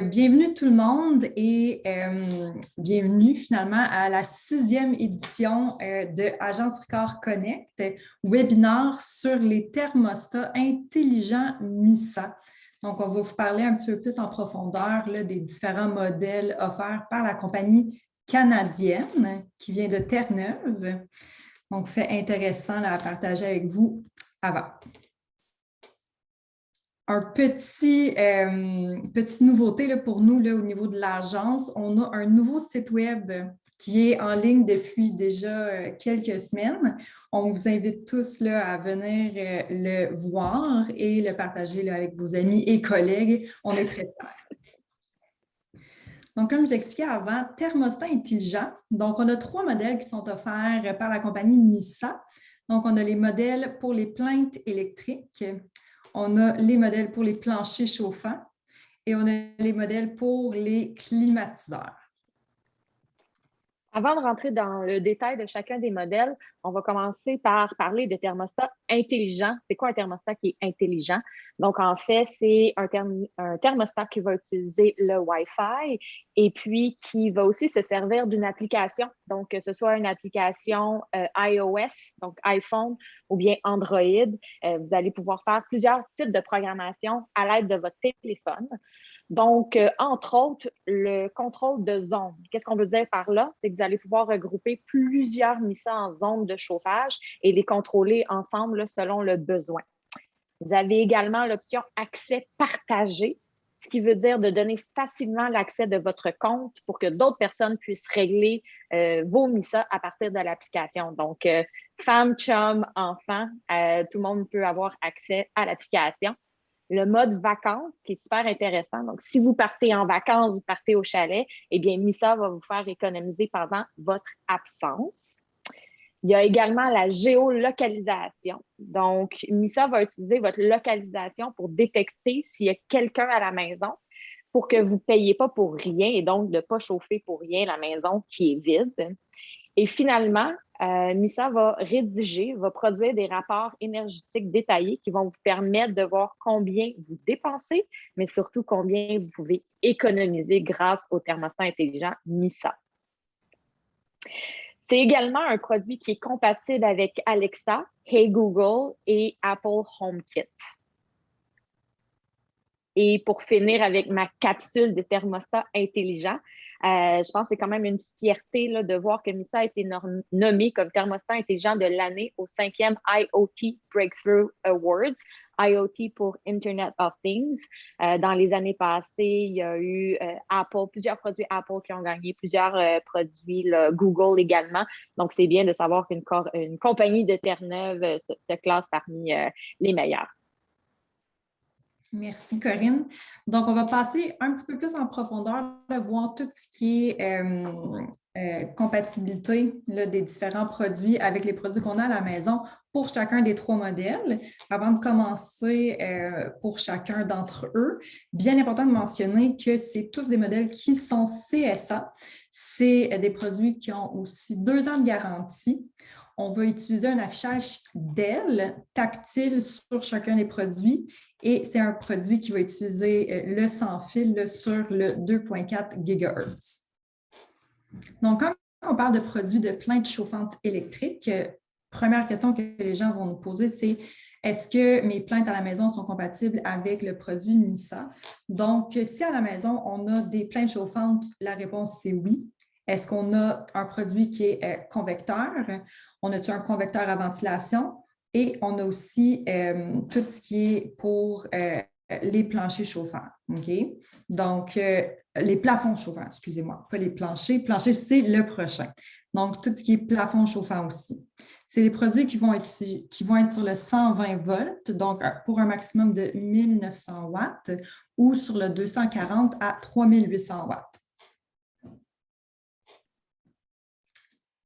Bienvenue tout le monde et bienvenue finalement à la 6e édition de Agence Ricard Connect, webinaire sur les thermostats intelligents MISA. Donc, on va vous parler un petit peu plus en profondeur là, des différents modèles offerts par la compagnie canadienne qui vient de Terre-Neuve. Donc, fait intéressant là, à partager avec vous avant. Petite nouveauté là, pour nous là, au niveau de l'agence, on a un nouveau site web qui est en ligne depuis déjà quelques semaines. On vous invite tous là, à venir le voir et le partager là, avec vos amis et collègues. On est très fiers. Donc, comme j'expliquais avant, thermostat intelligent. Donc, on a 3 modèles qui sont offerts par la compagnie MISA. Donc, on a les modèles pour les plaintes électriques. On a les modèles pour les planchers chauffants et on a les modèles pour les climatiseurs. Avant de rentrer dans le détail de chacun des modèles, on va commencer par parler de thermostat intelligent. C'est quoi un thermostat qui est intelligent? Donc, en fait, c'est un thermostat qui va utiliser le Wi-Fi et puis qui va aussi se servir d'une application. Donc, que ce soit une application iOS, donc iPhone, ou bien Android, vous allez pouvoir faire plusieurs types de programmation à l'aide de votre téléphone. Donc, entre autres, le contrôle de zone. Qu'est-ce qu'on veut dire par là? C'est que vous allez pouvoir regrouper plusieurs MISA en zones de chauffage et les contrôler ensemble là, selon le besoin. Vous avez également l'option accès partagé, ce qui veut dire de donner facilement l'accès de votre compte pour que d'autres personnes puissent régler vos MISA à partir de l'application. Donc, femme, chum, enfant, tout le monde peut avoir accès à l'application. Le mode vacances, qui est super intéressant. Donc, si vous partez en vacances, vous partez au chalet, eh bien, MISA va vous faire économiser pendant votre absence. Il y a également la géolocalisation. Donc, MISA va utiliser votre localisation pour détecter s'il y a quelqu'un à la maison pour que vous ne payiez pas pour rien et donc de ne pas chauffer pour rien la maison qui est vide. Et finalement, MISA va produire des rapports énergétiques détaillés qui vont vous permettre de voir combien vous dépensez, mais surtout combien vous pouvez économiser grâce au thermostat intelligent MISA. C'est également un produit qui est compatible avec Alexa, Hey Google et Apple HomeKit. Et pour finir avec ma capsule de thermostat intelligent, je pense que c'est quand même une fierté là, de voir que MISA a été nommé comme thermostat intelligent de l'année au 5e IoT Breakthrough Awards. IoT pour Internet of Things. Dans les années passées, il y a eu plusieurs produits Apple qui ont gagné, plusieurs produits là, Google également. Donc, c'est bien de savoir qu'une compagnie de Terre-Neuve se classe parmi les meilleurs. Merci, Corinne. Donc, on va passer un petit peu plus en profondeur, là, voir tout ce qui est compatibilité là, des différents produits avec les produits qu'on a à la maison pour chacun des 3 modèles. Avant de commencer pour chacun d'entre eux, bien important de mentionner que c'est tous des modèles qui sont CSA. C'est des produits qui ont aussi 2 ans de garantie. On va utiliser un affichage DEL tactile sur chacun des produits et c'est un produit qui va utiliser le sans fil là, sur le 2,4 GHz. Donc, quand on parle de produits de plaintes chauffantes électriques, première question que les gens vont nous poser, c'est est-ce que mes plaintes à la maison sont compatibles avec le produit MISA? Donc, si à la maison, on a des plaintes chauffantes, la réponse c'est oui. Est-ce qu'on a un produit qui est convecteur? On a-tu un convecteur à ventilation? Et on a aussi tout ce qui est pour les planchers chauffants. Okay? Donc, les plafonds chauffants, excusez-moi, pas les planchers. Plancher, c'est le prochain. Donc, tout ce qui est plafond chauffant aussi. C'est des produits qui vont être sur le 120 volts, donc pour un maximum de 1900 watts, ou sur le 240 à 3800 watts.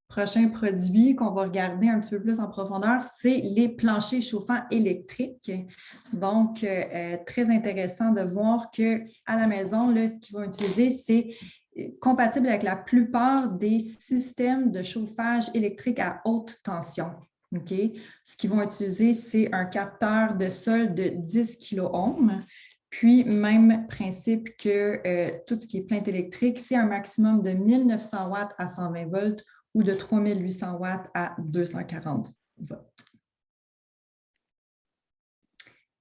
Prochain produit qu'on va regarder un petit peu plus en profondeur, c'est les planchers chauffants électriques. Donc, très intéressant de voir qu'à la maison, là, ce qu'ils vont utiliser, c'est compatible avec la plupart des systèmes de chauffage électrique à haute tension. Okay? Ce qu'ils vont utiliser, c'est un capteur de sol de 10 kOhms. Puis, même principe que tout ce qui est plainte électrique, c'est un maximum de 1900 watts à 120 volts ou de 3800 watts à 240 volts.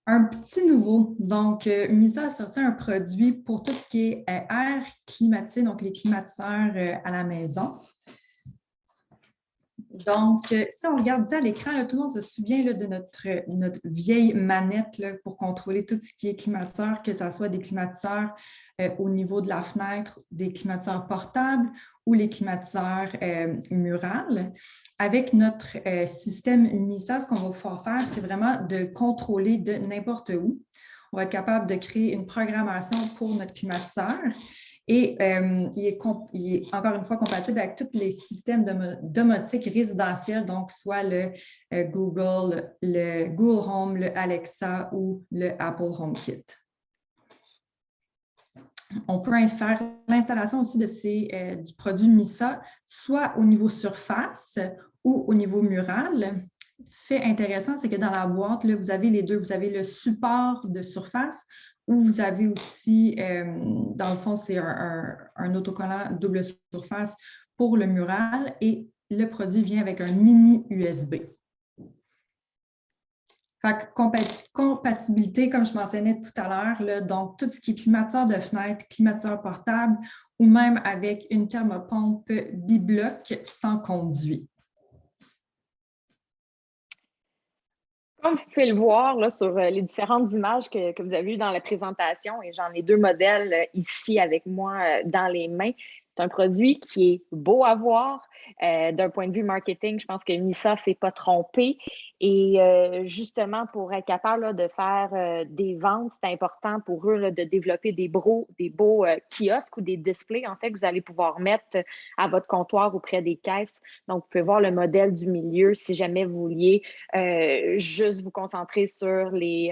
Un petit nouveau, donc Misa a sorti un produit pour tout ce qui est air climatisé, donc les climatiseurs à la maison. Donc, si on regarde à l'écran, tout le monde se souvient là, de notre vieille manette là, pour contrôler tout ce qui est climatiseur, que ce soit des climatiseurs au niveau de la fenêtre, des climatiseurs portables ou les climatiseurs murales. Avec notre système MISA, ce qu'on va pouvoir faire, c'est vraiment de contrôler de n'importe où. On va être capable de créer une programmation pour notre climatiseur. Et il est encore une fois compatible avec tous les systèmes domotique résidentiels, donc soit le Google Home, le Alexa ou le Apple HomeKit. On peut faire l'installation aussi du produit MISA, soit au niveau surface ou au niveau mural. Fait intéressant, c'est que dans la boîte, là, vous avez les deux. Vous avez le support de surface où vous avez aussi, dans le fond, c'est un autocollant double surface pour le mural et le produit vient avec un mini USB. Fait que compatibilité, comme je mentionnais tout à l'heure, donc tout ce qui est climatiseur de fenêtre, climatiseur portable ou même avec une thermopompe bibloc sans conduit. Comme vous pouvez le voir là, sur les différentes images que vous avez vues dans la présentation, et j'en ai deux modèles ici avec moi dans les mains, c'est un produit qui est beau à voir. D'un point de vue marketing, je pense que Misa ne s'est pas trompé. Et justement, pour être capable là, de faire des ventes, c'est important pour eux là, de développer des beaux kiosques ou des displays, en fait, que vous allez pouvoir mettre à votre comptoir auprès des caisses. Donc, vous pouvez voir le modèle du milieu si jamais vous vouliez juste vous concentrer sur les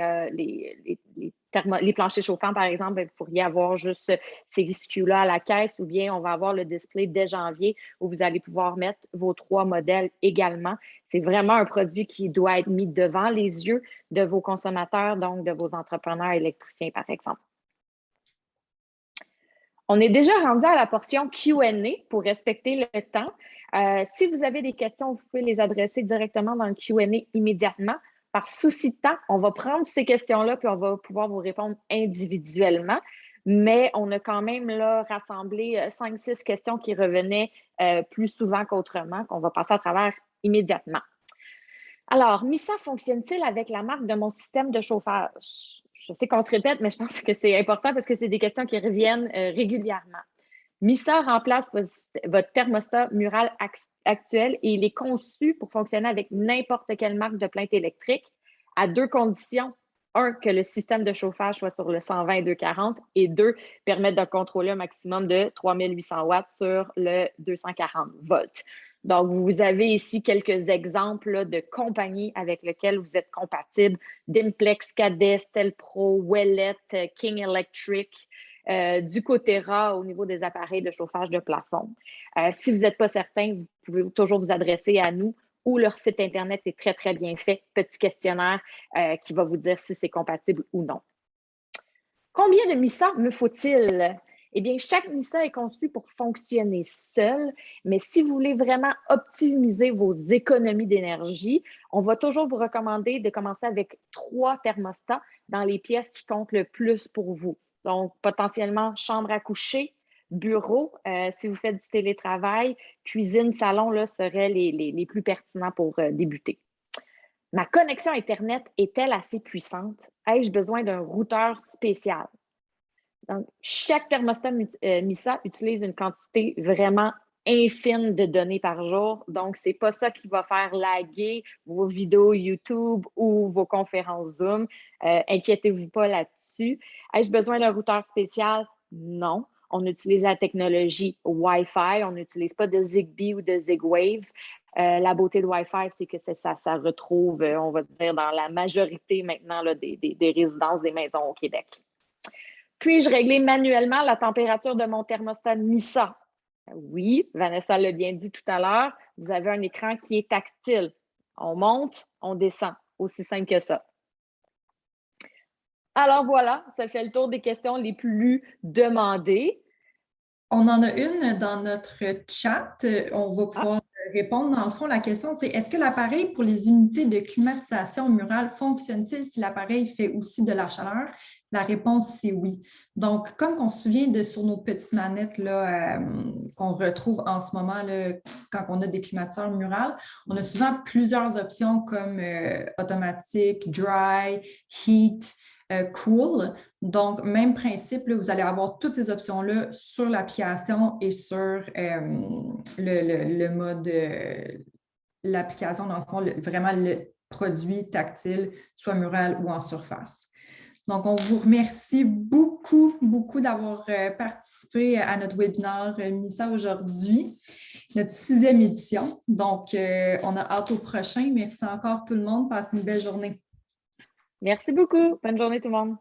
planchers chauffants, par exemple. Vous pourriez avoir juste ces SKU-là à la caisse, ou bien on va avoir le display dès janvier où vous allez pouvoir mettre vos 3 modèles également. C'est vraiment un produit qui doit être mis devant les yeux de vos consommateurs, donc de vos entrepreneurs électriciens, par exemple. On est déjà rendu à la portion Q&A pour respecter le temps. Si vous avez des questions, vous pouvez les adresser directement dans le Q&A immédiatement. Par souci de temps, on va prendre ces questions-là puis on va pouvoir vous répondre individuellement. Mais on a quand même là, rassemblé 5-6 questions qui revenaient plus souvent qu'autrement, qu'on va passer à travers immédiatement. Alors, Misa fonctionne-t-il avec la marque de mon système de chauffage? Je sais qu'on se répète, mais je pense que c'est important parce que c'est des questions qui reviennent régulièrement. Misa remplace votre thermostat mural actuel et il est conçu pour fonctionner avec n'importe quelle marque de plainte électrique à 2 conditions. 1, que le système de chauffage soit sur le 120-240 et 2, permettre de contrôler un maximum de 3800 watts sur le 240 volts. Donc, vous avez ici quelques exemples là, de compagnies avec lesquelles vous êtes compatible. Dimplex, Cadet, Stelpro, Ouellet, King Electric, Ducotera au niveau des appareils de chauffage de plafond. Si vous n'êtes pas certain, vous pouvez toujours vous adresser à nous ou leur site Internet est très, très bien fait. Petit questionnaire qui va vous dire si c'est compatible ou non. Combien de Misa me faut-il? Eh bien, chaque Misa est conçu pour fonctionner seul, mais si vous voulez vraiment optimiser vos économies d'énergie, on va toujours vous recommander de commencer avec 3 thermostats dans les pièces qui comptent le plus pour vous. Donc, potentiellement, chambre à coucher, bureau, si vous faites du télétravail, cuisine, salon, là, seraient les plus pertinents pour débuter. Ma connexion Internet est-elle assez puissante? Ai-je besoin d'un routeur spécial? Donc, chaque thermostat Misa utilise une quantité vraiment infime de données par jour. Donc, ce n'est pas ça qui va faire laguer vos vidéos YouTube ou vos conférences Zoom. Inquiétez-vous pas là-dessus. Ai-je besoin d'un routeur spécial? Non. On utilise la technologie Wi-Fi. On n'utilise pas de Zigbee ou de Zigwave. La beauté de Wi-Fi, c'est que ça retrouve, on va dire, dans la majorité maintenant là, des résidences, des maisons au Québec. Puis-je régler manuellement la température de mon thermostat Misa? Oui, Vanessa l'a bien dit tout à l'heure, vous avez un écran qui est tactile. On monte, on descend. Aussi simple que ça. Alors voilà, ça fait le tour des questions les plus demandées. On en a une dans notre chat. On va Ah, pouvoir répondre. Dans le fond, la question, c'est est-ce que l'appareil pour les unités de climatisation murale fonctionne-t-il si l'appareil fait aussi de la chaleur? La réponse, c'est oui. Donc, comme on se souvient de sur nos petites manettes là, qu'on retrouve en ce moment là, quand on a des climatiseurs murales, on a souvent plusieurs options comme automatique, dry, heat, cool. Donc, même principe, là, vous allez avoir toutes ces options-là sur l'application et sur le mode, l'application, dans le fond, vraiment le produit tactile, soit mural ou en surface. Donc, on vous remercie beaucoup, beaucoup d'avoir participé à notre webinaire MISA aujourd'hui, notre 6e édition. Donc, on a hâte au prochain. Merci encore tout le monde. Passez une belle journée. merci beaucoup. Bonne journée tout le monde.